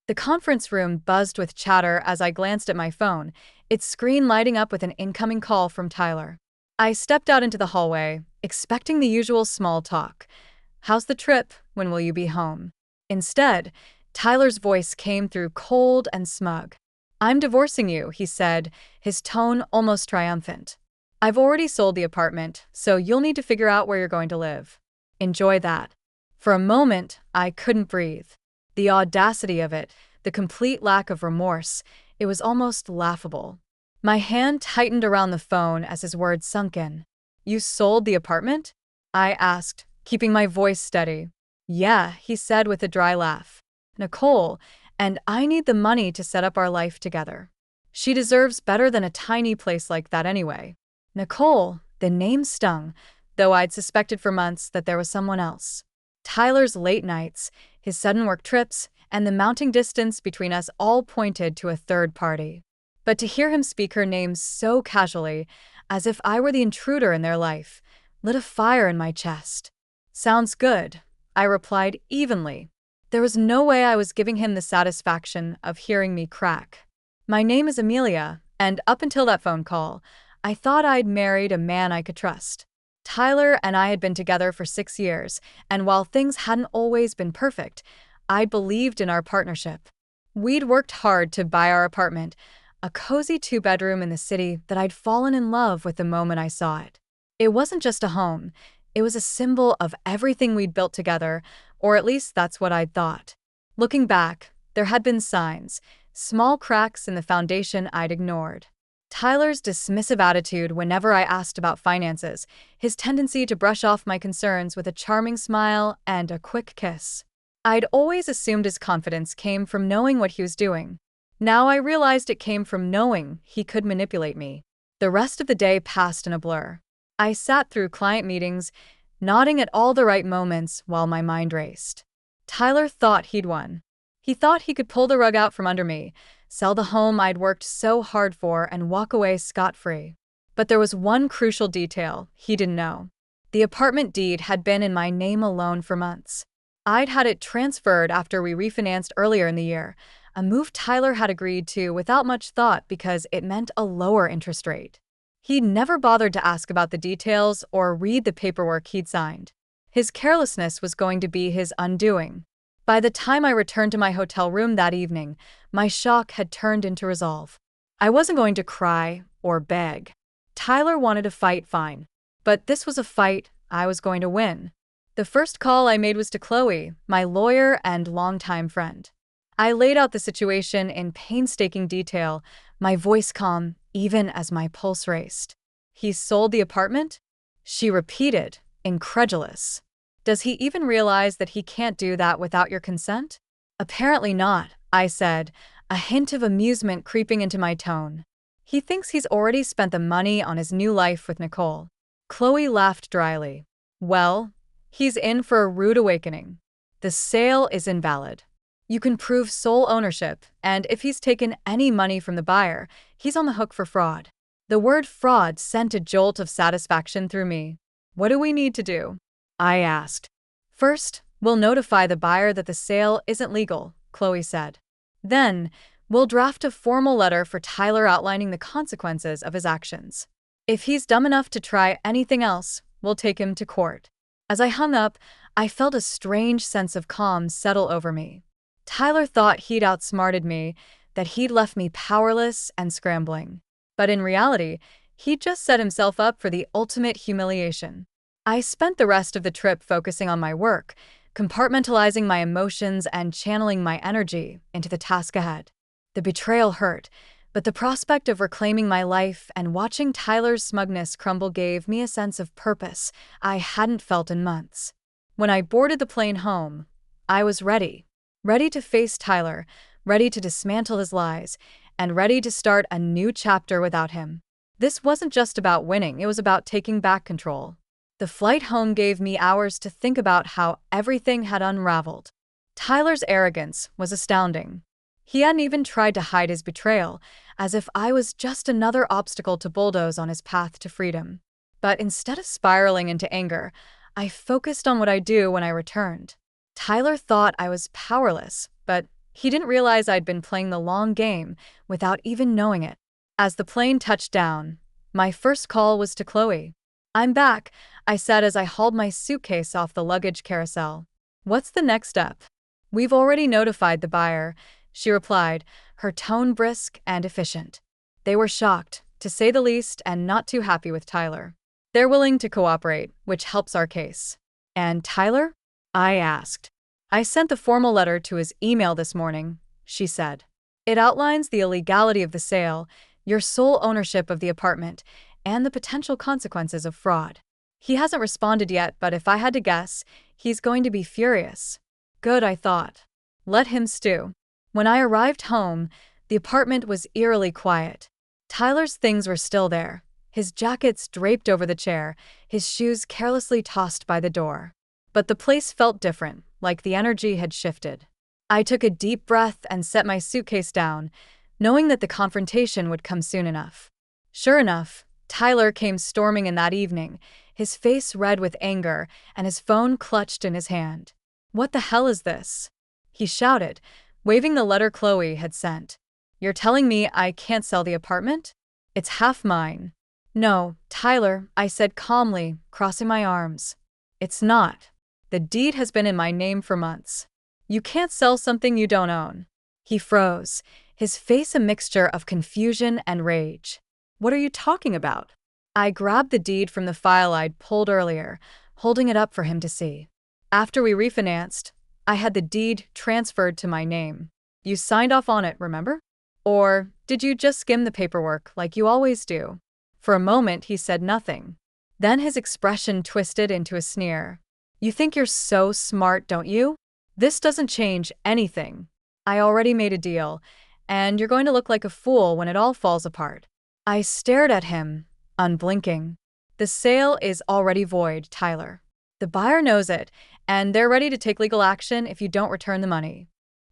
The conference room buzzed with chatter as I glanced at my phone, its screen lighting up with an incoming call from Tyler. I stepped out into the hallway, expecting the usual small talk. "How's the trip? When will you be home?" Instead, Tyler's voice came through cold and smug. "I'm divorcing you," he said, his tone almost triumphant. "I've already sold the apartment, so you'll need to figure out where you're going to live. Enjoy that." For a moment, I couldn't breathe. The audacity of it, the complete lack of remorse, it was almost laughable. My hand tightened around the phone as his words sunk in. "You sold the apartment?" I asked, keeping my voice steady. "Yeah," he said with a dry laugh. "Nicole, and I need the money to set up our life together. She deserves better than a tiny place like that anyway." Nicole, the name stung, though I'd suspected for months that there was someone else. Tyler's late nights, his sudden work trips, and the mounting distance between us all pointed to a third party. But to hear him speak her name so casually, as if I were the intruder in their life, lit a fire in my chest. "Sounds good," I replied evenly. There was no way I was giving him the satisfaction of hearing me crack. "My name is Amelia, and up until that phone call, I thought I'd married a man I could trust." Tyler and I had been together for 6 years, and while things hadn't always been perfect, I believed in our partnership. We'd worked hard to buy our apartment, a cozy 2-bedroom in the city that I'd fallen in love with the moment I saw it. It wasn't just a home, it was a symbol of everything we'd built together, or at least that's what I'd thought. Looking back, there had been signs, small cracks in the foundation I'd ignored. Tyler's dismissive attitude whenever I asked about finances, his tendency to brush off my concerns with a charming smile and a quick kiss. I'd always assumed his confidence came from knowing what he was doing. Now I realized it came from knowing he could manipulate me. The rest of the day passed in a blur. I sat through client meetings, nodding at all the right moments while my mind raced. Tyler thought he'd won. He thought he could pull the rug out from under me, sell the home I'd worked so hard for, and walk away scot-free. But there was one crucial detail he didn't know. The apartment deed had been in my name alone for months. I'd had it transferred after we refinanced earlier in the year, a move Tyler had agreed to without much thought because it meant a lower interest rate. He'd never bothered to ask about the details or read the paperwork he'd signed. His carelessness was going to be his undoing. By the time I returned to my hotel room that evening, my shock had turned into resolve. I wasn't going to cry or beg. Tyler wanted to fight, fine. But this was a fight I was going to win. The first call I made was to Chloe, my lawyer and longtime friend. I laid out the situation in painstaking detail, my voice calm even as my pulse raced. "He sold the apartment?" she repeated, incredulous. "Does he even realize that he can't do that without your consent?" "Apparently not," I said, a hint of amusement creeping into my tone. "He thinks he's already spent the money on his new life with Nicole." Chloe laughed dryly. "Well, he's in for a rude awakening. The sale is invalid. You can prove sole ownership, and if he's taken any money from the buyer, he's on the hook for fraud." The word fraud sent a jolt of satisfaction through me. "What do we need to do?" I asked. "First, we'll notify the buyer that the sale isn't legal," Chloe said. "Then, we'll draft a formal letter for Tyler outlining the consequences of his actions. If he's dumb enough to try anything else, we'll take him to court." As I hung up, I felt a strange sense of calm settle over me. Tyler thought he'd outsmarted me, that he'd left me powerless and scrambling. But in reality, he'd just set himself up for the ultimate humiliation. I spent the rest of the trip focusing on my work, compartmentalizing my emotions and channeling my energy into the task ahead. The betrayal hurt, but the prospect of reclaiming my life and watching Tyler's smugness crumble gave me a sense of purpose I hadn't felt in months. When I boarded the plane home, I was ready. Ready to face Tyler, ready to dismantle his lies, and ready to start a new chapter without him. This wasn't just about winning, it was about taking back control. The flight home gave me hours to think about how everything had unraveled. Tyler's arrogance was astounding. He hadn't even tried to hide his betrayal, as if I was just another obstacle to bulldoze on his path to freedom. But instead of spiraling into anger, I focused on what I'd do when I returned. Tyler thought I was powerless, but He didn't realize I'd been playing the long game without even knowing it. As the plane touched down, my first call was to Chloe. "I'm back," I said as I hauled my suitcase off the luggage carousel. "What's the next step?" "We've already notified the buyer," she replied, her tone brisk and efficient. They were shocked, to say the least, and not too happy with Tyler. They're willing to cooperate, which helps our case. "And Tyler?" I asked. "I sent the formal letter to his email this morning," she said. "It outlines the illegality of the sale, your sole ownership of the apartment, and the potential consequences of fraud. He hasn't responded yet, but if I had to guess, he's going to be furious." Good, I thought. Let him stew. When I arrived home, the apartment was eerily quiet. Tyler's things were still there, his jackets draped over the chair, his shoes carelessly tossed by the door. But the place felt different, like the energy had shifted. I took a deep breath and set my suitcase down, knowing that the confrontation would come soon enough. Sure enough, Tyler came storming in that evening, his face red with anger and his phone clutched in his hand. "What the hell is this?" he shouted, waving the letter Chloe had sent. "You're telling me I can't sell the apartment? It's half mine." "No, Tyler," I said calmly, crossing my arms. "It's not. The deed has been in my name for months. You can't sell something you don't own." He froze, his face a mixture of confusion and rage. "What are you talking about?" I grabbed the deed from the file I'd pulled earlier, holding it up for him to see. "After we refinanced, I had the deed transferred to my name. You signed off on it, remember? Or did you just skim the paperwork like you always do?" For a moment, he said nothing. Then his expression twisted into a sneer. "You think you're so smart, don't you? This doesn't change anything. I already made a deal, and you're going to look like a fool when it all falls apart." I stared at him, unblinking. "The sale is already void, Tyler. The buyer knows it, and they're ready to take legal action if you don't return the money."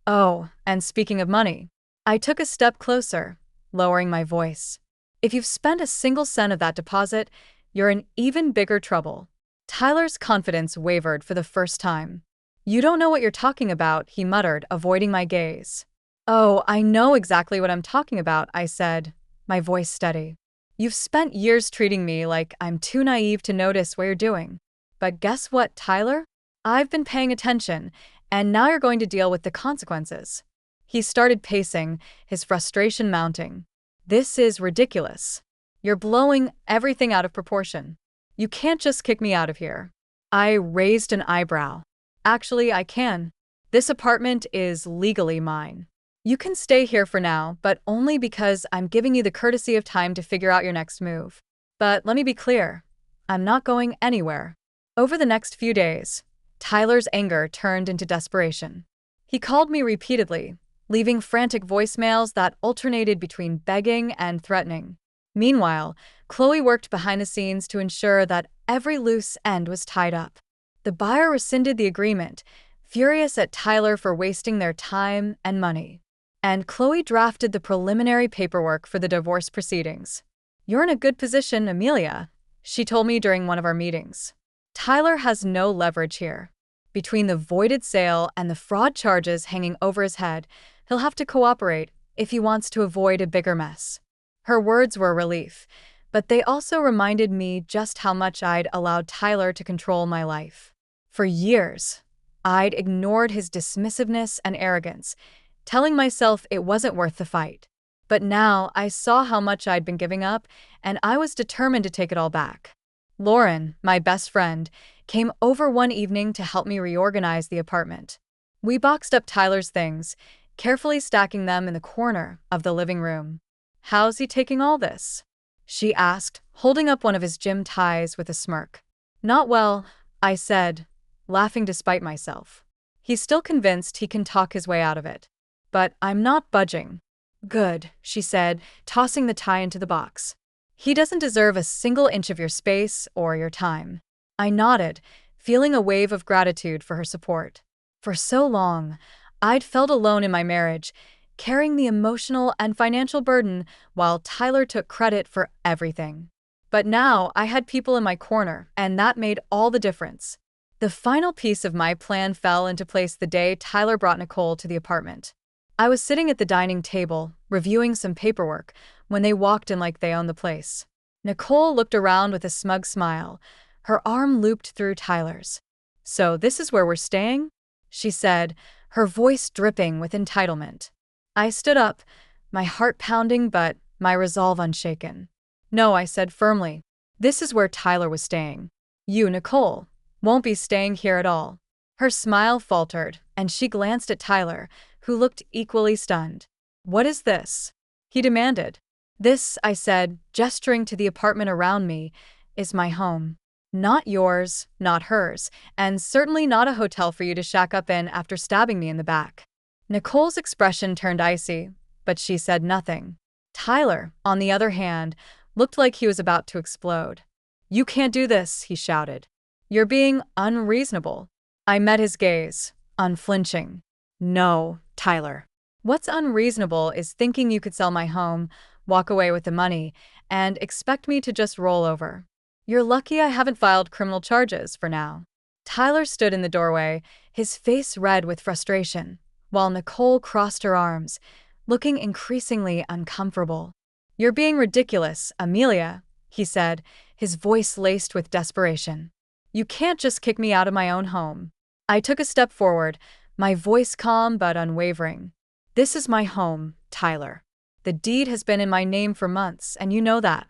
"Oh, and speaking of money," I took a step closer, lowering my voice. "If you've spent a single cent of that deposit, you're in even bigger trouble." Tyler's confidence wavered for the first time. "You don't know what you're talking about," he muttered, avoiding my gaze. "Oh, I know exactly what I'm talking about," I said, my voice steady. "You've spent years treating me like I'm too naive to notice what you're doing. But guess what, Tyler? I've been paying attention, and now you're going to deal with the consequences." He started pacing, his frustration mounting. "This is ridiculous. You're blowing everything out of proportion. You can't just kick me out of here." I raised an eyebrow. "Actually, I can. This apartment is legally mine. You can stay here for now, but only because I'm giving you the courtesy of time to figure out your next move. But let me be clear, I'm not going anywhere." Over the next few days, Tyler's anger turned into desperation. He called me repeatedly, leaving frantic voicemails that alternated between begging and threatening. Meanwhile, Chloe worked behind the scenes to ensure that every loose end was tied up. The buyer rescinded the agreement, furious at Tyler for wasting their time and money. And Chloe drafted the preliminary paperwork for the divorce proceedings. "You're in a good position, Amelia," she told me during one of our meetings. "Tyler has no leverage here. Between the voided sale and the fraud charges hanging over his head, he'll have to cooperate if he wants to avoid a bigger mess." Her words were a relief, but they also reminded me just how much I'd allowed Tyler to control my life. For years, I'd ignored his dismissiveness and arrogance, telling myself it wasn't worth the fight. But now I saw how much I'd been giving up, and I was determined to take it all back. Lauren, my best friend, came over one evening to help me reorganize the apartment. We boxed up Tyler's things, carefully stacking them in the corner of the living room. "How's he taking all this?" she asked, holding up one of his gym ties with a smirk. "Not well," I said, laughing despite myself. "He's still convinced he can talk his way out of it. But I'm not budging." "Good," she said, tossing the tie into the box. "He doesn't deserve a single inch of your space or your time." I nodded, feeling a wave of gratitude for her support. For so long, I'd felt alone in my marriage, carrying the emotional and financial burden while Tyler took credit for everything. But now I had people in my corner, and that made all the difference. The final piece of my plan fell into place the day Tyler brought Nicole to the apartment. I was sitting at the dining table, reviewing some paperwork, when they walked in like they owned the place. Nicole looked around with a smug smile, her arm looped through Tyler's. "So this is where we're staying?" she said, her voice dripping with entitlement. I stood up, my heart pounding but my resolve unshaken. "No," I said firmly. "This is where Tyler was staying. You, Nicole, won't be staying here at all." Her smile faltered, and she glanced at Tyler, who looked equally stunned. "What is this?" he demanded. "This," I said, gesturing to the apartment around me, "is my home. Not yours, not hers, and certainly not a hotel for you to shack up in after stabbing me in the back." Nicole's expression turned icy, but she said nothing. Tyler, on the other hand, looked like he was about to explode. "You can't do this," he shouted. "You're being unreasonable." I met his gaze, unflinching. "No, Tyler. What's unreasonable is thinking you could sell my home, walk away with the money, and expect me to just roll over. You're lucky I haven't filed criminal charges for now." Tyler stood in the doorway, his face red with frustration, while Nicole crossed her arms, looking increasingly uncomfortable. "You're being ridiculous, Amelia," he said, his voice laced with desperation. "You can't just kick me out of my own home." I took a step forward, my voice calm but unwavering. "This is my home, Tyler. The deed has been in my name for months, and you know that.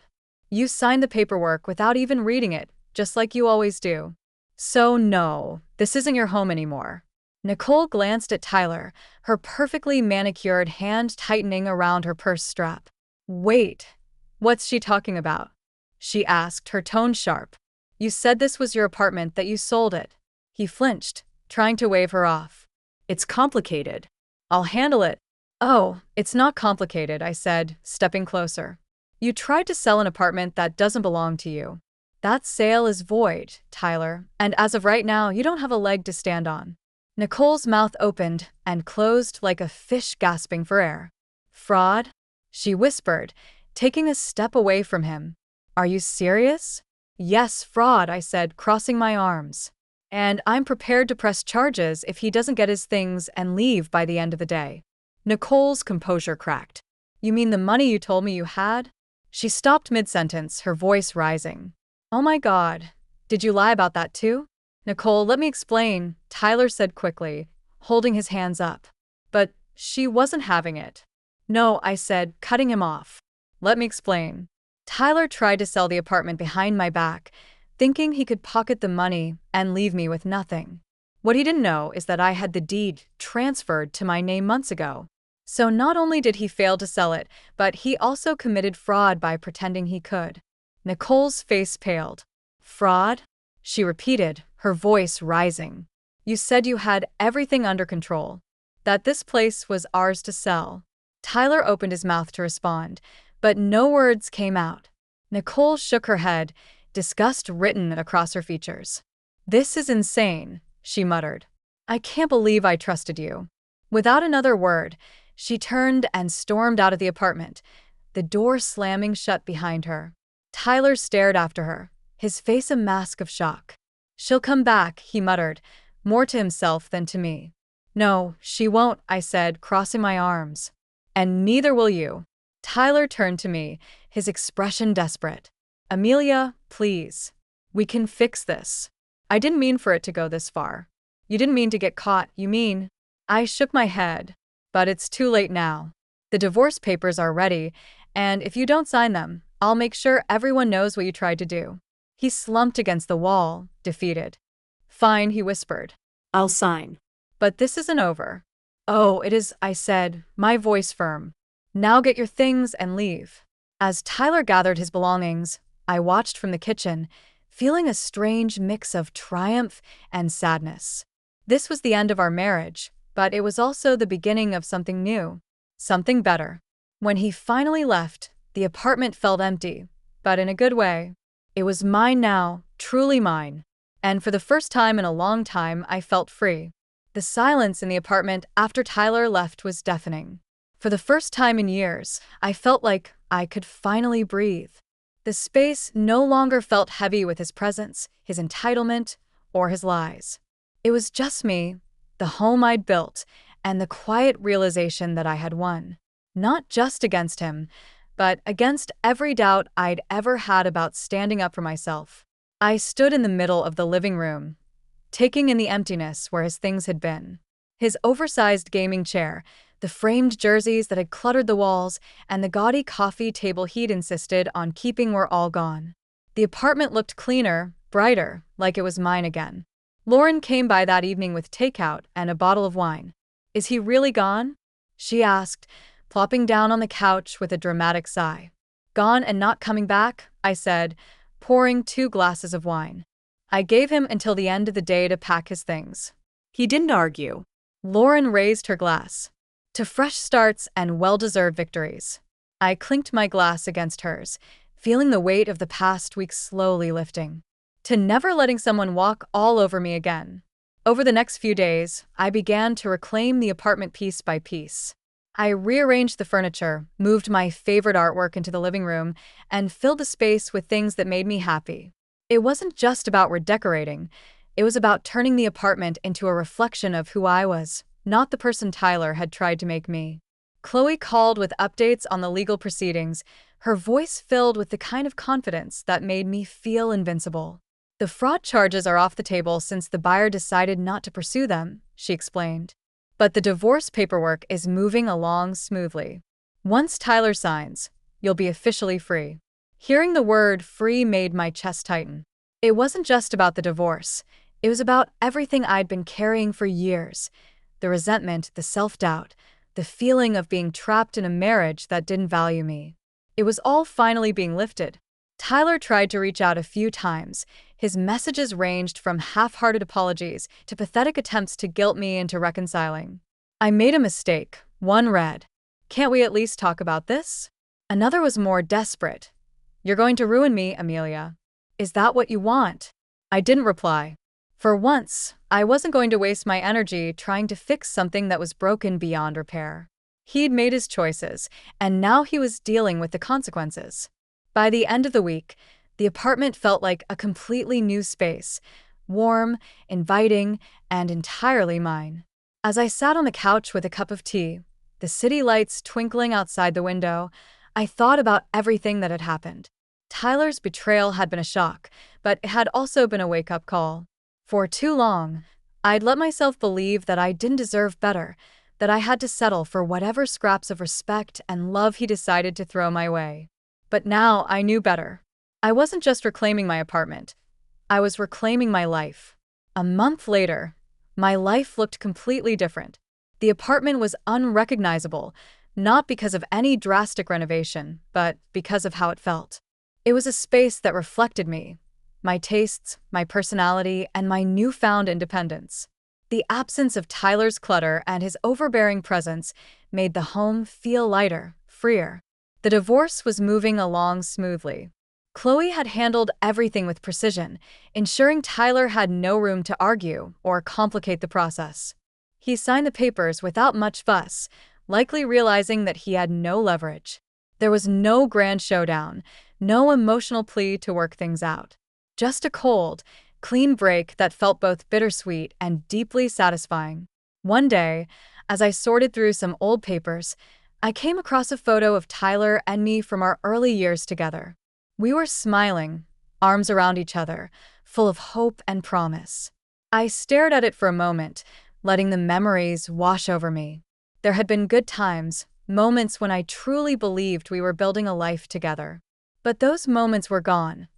You signed the paperwork without even reading it, just like you always do. So no, this isn't your home anymore." Nicole glanced at Tyler, her perfectly manicured hand tightening around her purse strap. "Wait, what's she talking about?" she asked, her tone sharp. "You said this was your apartment, that you sold it." He flinched, trying to wave her off. "It's complicated. I'll handle it." "Oh, it's not complicated," I said, stepping closer. "You tried to sell an apartment that doesn't belong to you. That sale is void, Tyler, and as of right now, you don't have a leg to stand on." Nicole's mouth opened and closed like a fish gasping for air. "Fraud?" she whispered, taking a step away from him. "Are you serious?" "Yes, fraud," I said, crossing my arms. "And I'm prepared to press charges if he doesn't get his things and leave by the end of the day." Nicole's composure cracked. "You mean the money you told me you had?" She stopped mid-sentence, her voice rising. "Oh my God, did you lie about that too?" "Nicole, let me explain," Tyler said quickly, holding his hands up. "But she wasn't having it." "No," I said, cutting him off. "Let me explain." Tyler tried to sell the apartment behind my back, thinking he could pocket the money and leave me with nothing. What he didn't know is that I had the deed transferred to my name months ago. So not only did he fail to sell it, but he also committed fraud by pretending he could. Nicole's face paled. "Fraud?" she repeated, her voice rising. "You said you had everything under control, that this place was ours to sell." Tyler opened his mouth to respond, but no words came out. Nicole shook her head, disgust written across her features. "This is insane," she muttered. "I can't believe I trusted you." Without another word, she turned and stormed out of the apartment, the door slamming shut behind her. Tyler stared after her, his face a mask of shock. "She'll come back," he muttered, more to himself than to me. "No, she won't," I said, crossing my arms. "And neither will you." Tyler turned to me, his expression desperate. "Amelia, please. We can fix this. I didn't mean for it to go this far." "You didn't mean to get caught, you mean?" I shook my head. "But it's too late now. The divorce papers are ready, and if you don't sign them, I'll make sure everyone knows what you tried to do." He slumped against the wall, defeated. "Fine," he whispered. "I'll sign. But this isn't over." "Oh, it is," I said, my voice firm. "Now get your things and leave." As Tyler gathered his belongings, I watched from the kitchen, feeling a strange mix of triumph and sadness. This was the end of our marriage, but it was also the beginning of something new, something better. When he finally left, the apartment felt empty, but in a good way. It was mine now, truly mine. And for the first time in a long time, I felt free. The silence in the apartment after Tyler left was deafening. For the first time in years, I felt like I could finally breathe. The space no longer felt heavy with his presence, his entitlement, or his lies. It was just me, the home I'd built, and the quiet realization that I had won. Not just against him, but against every doubt I'd ever had about standing up for myself. I stood in the middle of the living room, taking in the emptiness where his things had been. His oversized gaming chair, the framed jerseys that had cluttered the walls, and the gaudy coffee table he'd insisted on keeping were all gone. The apartment looked cleaner, brighter, like it was mine again. Lauren came by that evening with takeout and a bottle of wine. "Is he really gone?" she asked, plopping down on the couch with a dramatic sigh. "Gone and not coming back," I said, pouring 2 glasses of wine. I gave him until the end of the day to pack his things. He didn't argue. Lauren raised her glass. "To fresh starts and well-deserved victories." I clinked my glass against hers, feeling the weight of the past week slowly lifting. "To never letting someone walk all over me again." Over the next few days, I began to reclaim the apartment piece by piece. I rearranged the furniture, moved my favorite artwork into the living room, and filled the space with things that made me happy. It wasn't just about redecorating. It was about turning the apartment into a reflection of who I was, not the person Tyler had tried to make me. Chloe called with updates on the legal proceedings, her voice filled with the kind of confidence that made me feel invincible. "The fraud charges are off the table since the buyer decided not to pursue them," she explained. "But the divorce paperwork is moving along smoothly. Once Tyler signs, you'll be officially free." Hearing the word free made my chest tighten. It wasn't just about the divorce. It was about everything I'd been carrying for years. The resentment, the self-doubt, the feeling of being trapped in a marriage that didn't value me. It was all finally being lifted. Tyler tried to reach out a few times. His messages ranged from half-hearted apologies to pathetic attempts to guilt me into reconciling. I made a mistake. One read, "Can't we at least talk about this?" Another was more desperate. "You're going to ruin me, Amelia. Is that what you want?" I didn't reply. For once, I wasn't going to waste my energy trying to fix something that was broken beyond repair. He'd made his choices, and now he was dealing with the consequences. By the end of the week, the apartment felt like a completely new space, warm, inviting, and entirely mine. As I sat on the couch with a cup of tea, the city lights twinkling outside the window, I thought about everything that had happened. Tyler's betrayal had been a shock, but it had also been a wake-up call. For too long, I'd let myself believe that I didn't deserve better, that I had to settle for whatever scraps of respect and love he decided to throw my way. But now I knew better. I wasn't just reclaiming my apartment. I was reclaiming my life. A month later, my life looked completely different. The apartment was unrecognizable, not because of any drastic renovation, but because of how it felt. It was a space that reflected me, my tastes, my personality, and my newfound independence. The absence of Tyler's clutter and his overbearing presence made the home feel lighter, freer. The divorce was moving along smoothly. Chloe had handled everything with precision, ensuring Tyler had no room to argue or complicate the process. He signed the papers without much fuss, likely realizing that he had no leverage. There was no grand showdown, no emotional plea to work things out. Just a cold, clean break that felt both bittersweet and deeply satisfying. One day, as I sorted through some old papers, I came across a photo of Tyler and me from our early years together. We were smiling, arms around each other, full of hope and promise. I stared at it for a moment, letting the memories wash over me. There had been good times, moments when I truly believed we were building a life together. But those moments were gone,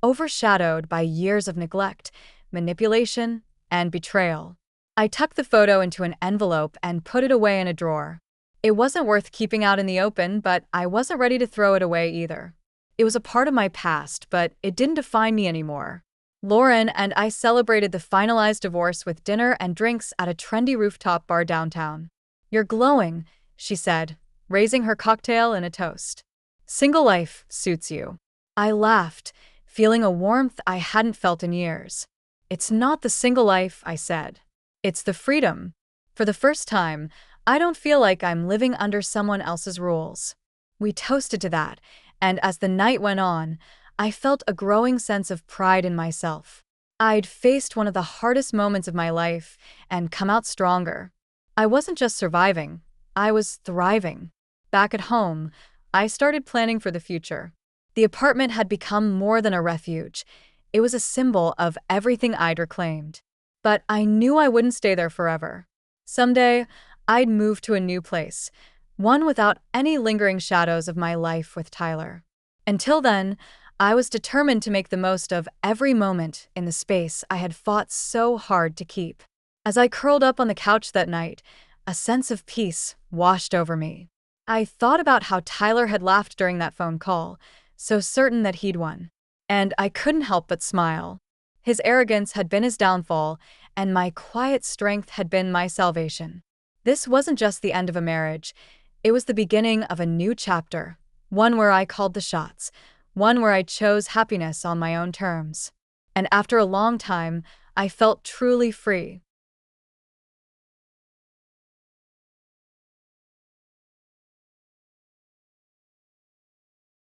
overshadowed by years of neglect, manipulation, and betrayal. I tucked the photo into an envelope and put it away in a drawer. It wasn't worth keeping out in the open, but I wasn't ready to throw it away either. It was a part of my past, but it didn't define me anymore. Lauren and I celebrated the finalized divorce with dinner and drinks at a trendy rooftop bar downtown. "You're glowing," she said, raising her cocktail in a toast. "Single life suits you." I laughed, feeling a warmth I hadn't felt in years. "It's not the single life," I said. "It's the freedom. For the first time, I don't feel like I'm living under someone else's rules." We toasted to that, and as the night went on, I felt a growing sense of pride in myself. I'd faced one of the hardest moments of my life and come out stronger. I wasn't just surviving, I was thriving. Back at home, I started planning for the future. The apartment had become more than a refuge. It was a symbol of everything I'd reclaimed. But I knew I wouldn't stay there forever. Someday, I'd move to a new place, one without any lingering shadows of my life with Tyler. Until then, I was determined to make the most of every moment in the space I had fought so hard to keep. As I curled up on the couch that night, a sense of peace washed over me. I thought about how Tyler had laughed during that phone call, so certain that he'd won. And I couldn't help but smile. His arrogance had been his downfall, and my quiet strength had been my salvation. This wasn't just the end of a marriage, it was the beginning of a new chapter, one where I called the shots, one where I chose happiness on my own terms. And after a long time, I felt truly free.